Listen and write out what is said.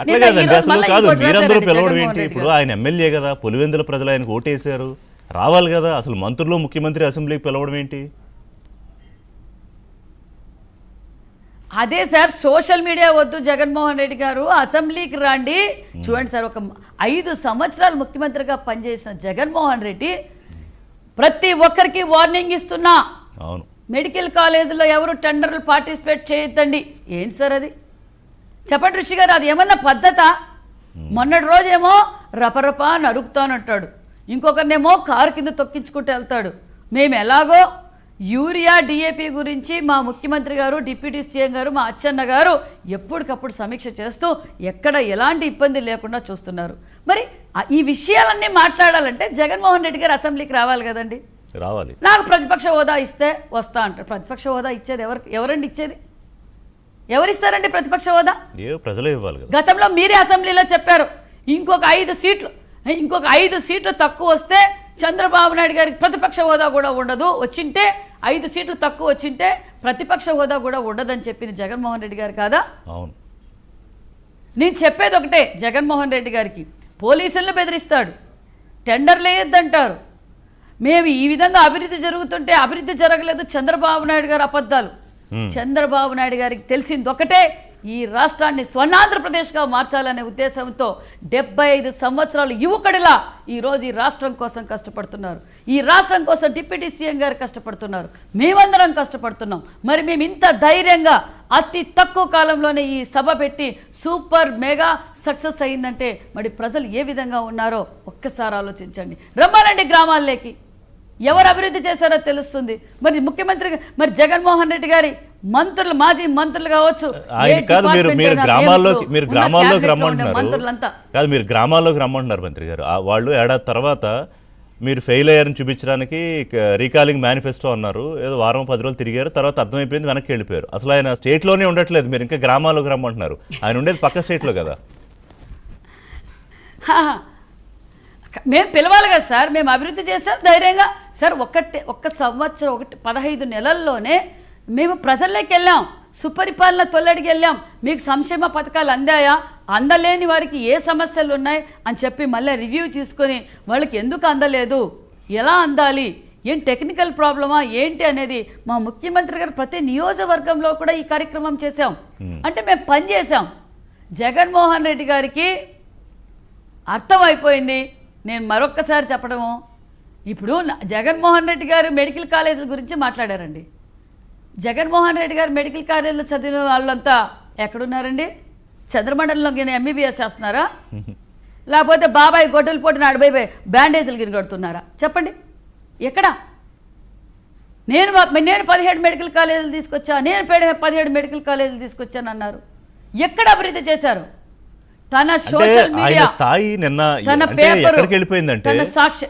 అట్లా కాదండి, అసలు కాదు. మీరందరూ పిలవడం ఏంటి? ఇప్పుడు ఆయన ఎమ్మెల్యే కదా, పులివెందుల ప్రజలు ఆయనకు ఓటేశారు, రావాలి కదా. అసలు మంత్రులు ముఖ్యమంత్రి అసెంబ్లీకి పిలవడం ఏంటి? అదే సార్, సోషల్ మీడియా వద్దు, జగన్మోహన్ రెడ్డి గారు అసెంబ్లీకి రండి. చూడండి సార్, ఒక 5 సంవత్సరాలు ముఖ్యమంత్రిగా పనిచేసిన జగన్మోహన్ రెడ్డి ప్రతి ఒక్కరికి వార్నింగ్ ఇస్తున్నా, అవును, మెడికల్ కాలేజీలో ఎవరు టెండర్లు పార్టిసిపేట్ చేయొద్దండి. ఏంటి సార్ అది? చెప్పండి ఋషి గారు, అది ఏమన్నా పద్ధత? మొన్నటి రోజేమో రపరప నరుకుతానంటాడు, ఇంకొకరినేమో కారు కింద తొక్కించుకుంటూ వెళ్తాడు. మేము ఎలాగో యూరియా డిఏపి గురించి మా ముఖ్యమంత్రి గారు, డిప్యూటీ సీఎం గారు, మా అచ్చెన్న గారు ఎప్పటికప్పుడు సమీక్ష చేస్తూ ఎక్కడ ఎలాంటి ఇబ్బంది లేకుండా చూస్తున్నారు. మరి ఈ విషయాలన్నీ మాట్లాడాలంటే జగన్మోహన్ రెడ్డి గారు అసెంబ్లీకి రావాలి కదండి. రావాలి. నాకు ప్రతిపక్ష హోదా ఇస్తే వస్తా అంటారు. ప్రతిపక్ష హోదా ఇచ్చేది ఎవరండి ఇచ్చేది? ఎవరిస్తారండి ప్రతిపక్ష హోదా? ప్రజలే ఇవ్వాలి కదా. గతంలో మీరే అసెంబ్లీలో చెప్పారు, ఇంకొక 5 సీట్లు తక్కువ వస్తే చంద్రబాబు నాయుడు గారికి ప్రతిపక్ష హోదా కూడా ఉండదు, వచ్చింటే 5 సీట్లు తక్కువ వచ్చింటే ప్రతిపక్ష హోదా కూడా ఉండదని చెప్పింది జగన్మోహన్ రెడ్డి గారు కాదా? అవును. నేను చెప్పేది ఒకటే, జగన్మోహన్ రెడ్డి గారికి పోలీసులను బెదిరిస్తాడు, టెండర్లు వేయొద్దంటారు. మేము ఈ విధంగా అభివృద్ధి జరుగుతుంటే అభివృద్ధి జరగలేదు, చంద్రబాబు నాయుడు గారు అబద్ధాలు. చంద్రబాబు నాయుడు గారికి తెలిసింది ఒకటే, ఈ రాష్ట్రాన్ని స్వర్ణాంధ్రప్రదేశ్గా మార్చాలనే ఉద్దేశంతో 75 సంవత్సరాలు యువకుడిలా ఈరోజు ఈ రాష్ట్రం కోసం కష్టపడుతున్నారు. ఈ రాష్ట్రం కోసం డిప్యూటీ సీఎం గారు కష్టపడుతున్నారు, మేమందరం కష్టపడుతున్నాం. మరి మేము ఇంత ధైర్యంగా అతి తక్కువ కాలంలోనే ఈ సభ పెట్టి సూపర్ మెగా సక్సెస్ అయిందంటే మరి ప్రజలు ఏ విధంగా ఉన్నారో ఒక్కసారి ఆలోచించండి. రమ్మానండి గ్రామాల్లోకి, ఎవరు అభివృద్ధి చేశారో తెలుస్తుంది. మరి ముఖ్యమంత్రి, మరి జగన్మోహన్ రెడ్డి గారి మంత్రులు, మాజీ మంత్రులు కావచ్చు, మీరు గ్రామాల్లోకి రమ్మంటున్నారు మంత్రి గారు. వాళ్ళు ఏడాది తర్వాత మీరు ఫెయిల్ అయ్యారని చూపించడానికి రీకాలింగ్ మేనిఫెస్టో అన్నారు, ఏదో వారం 10 రోజులు తిరిగారు, తర్వాత అర్థమైపోయింది, వెనక్కి వెళ్ళిపోయారు. అసలు ఆయన స్టేట్లోనే ఉండట్లేదు, మీరు ఇంకా గ్రామాల్లోకి రమ్మంటున్నారు. ఆయన ఉండేది పక్క స్టేట్లో కదా. మేము పిలవాలి కదా సార్, మేము అభివృద్ధి చేసాం ధైర్యంగా సార్. ఒక్క సంవత్సరం 15 నెలల్లోనే మేము ప్రజల్లోకి వెళ్ళాం, సుపరిపాలన తొలడికి వెళ్ళాం. మీకు సంక్షేమ పథకాలు అందాయా, అందలేని వారికి ఏ సమస్యలు ఉన్నాయి అని చెప్పి మళ్ళీ రివ్యూ తీసుకొని వాళ్ళకి ఎందుకు అందలేదు, ఎలా అందాలి, ఏం టెక్నికల్ ప్రాబ్లమా ఏంటి అనేది మా ముఖ్యమంత్రి గారు ప్రతి నియోజకవర్గంలో కూడా ఈ కార్యక్రమం చేశాం. అంటే మేము పని చేశాం. జగన్మోహన్ రెడ్డి గారికి అర్థమైపోయింది. నేను మరొక్కసారి చెప్పడము, ఇప్పుడు జగన్మోహన్ రెడ్డి గారు మెడికల్ కాలేజీల గురించి మాట్లాడారండి. జగన్మోహన్ రెడ్డి గారు మెడికల్ కాలేజీలో చదివిన వాళ్ళంతా ఎక్కడున్నారండి? చంద్రమండలంలో ఎంబీబీఎస్ చేస్తున్నారా, లేకపోతే బాబాయ్ గొడ్డలు పోటీ నాడిపోయి బ్యాండేజీలు గిరి కడుతున్నారా? చెప్పండి ఎక్కడ? నేను 17 మెడికల్ కాలేజీలు తీసుకొచ్చా, నేను 17 మెడికల్ కాలేజీలు తీసుకొచ్చాను అన్నారు. ఎక్కడ అభివృద్ధి చేశారు? తన సోషల్ మీడియా స్థాయి నిన్న తన పేపర్ వెళ్ళిపోయిందంటే తన సాక్షి